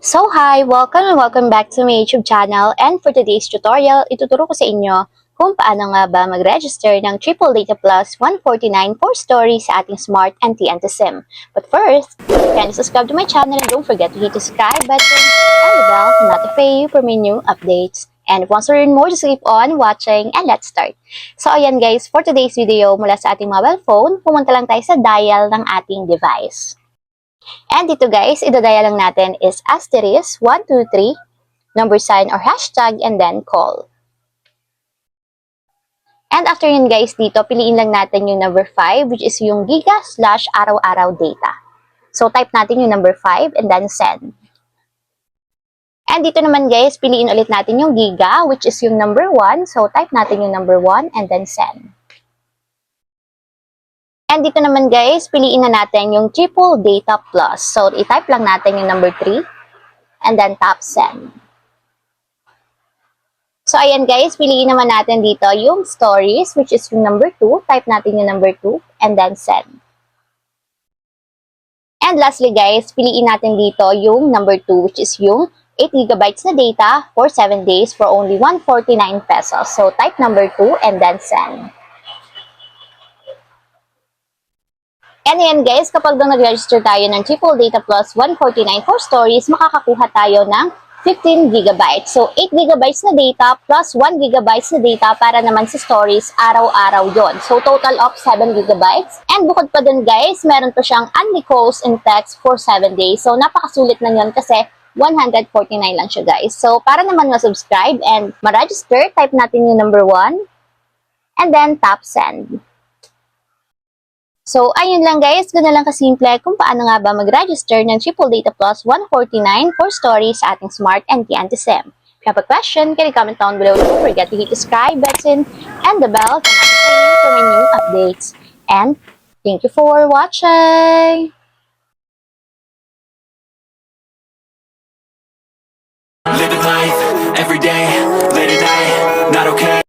So hi! Welcome and welcome back to my YouTube channel, and for today's tutorial, ituturo ko sa inyo kung paano nga ba mag-register ng Triple Data Plus 149 for stories sa ating Smart and TNT SIM. But first, kindly subscribe to my channel and don't forget to hit the subscribe button and the bell to notify you for my new updates. And if you want to learn more, just keep on watching and let's start. So ayan guys, for today's video mula sa ating mobile phone, pumunta lang tayo sa dial ng ating device. And dito guys, idadial lang natin is asterisk 123, number sign or hashtag, and then call. And after yun guys, dito piliin lang natin yung number 5, which is yung giga/araw-araw data. So type natin yung number 5 and then send. And dito naman guys, piliin ulit natin yung giga, which is yung number 1. So type natin yung number 1 and then send. And dito naman guys, piliin na natin yung Triple Data Plus. So i-type lang natin yung number 3 and then tap send. So ayan guys, piliin naman natin dito yung stories, which is yung number 2. Type natin yung number 2 and then send. And lastly guys, piliin natin dito yung number 2, which is yung 8 GB na data for 7 days for only 149 pesos. So type number 2 and then send. And ayan guys, kapag nag-register tayo ng Triple Data Plus 149 for stories, makakakuha tayo ng 15 GB. So 8 GB na data plus 1 GB na data para naman sa stories, araw-araw yon. So total of 7 GB. And bukod pa dun guys, meron pa siyang only calls and text for 7 days. So napakasulit na yon kasi 149 lang siya guys. So para naman ma-subscribe and ma-register, type natin yung number 1 and then tap send. So, ayun lang guys, gano'n lang kasimple kung paano nga ba mag-register ng Triple Data Plus 149 for stories sa ating Smart and TNT SIM. If you have a question, can you comment down below. Don't forget to hit the subscribe button and the bell to notify you for my new updates. And thank you for watching! Living life, every day, late at night, not okay.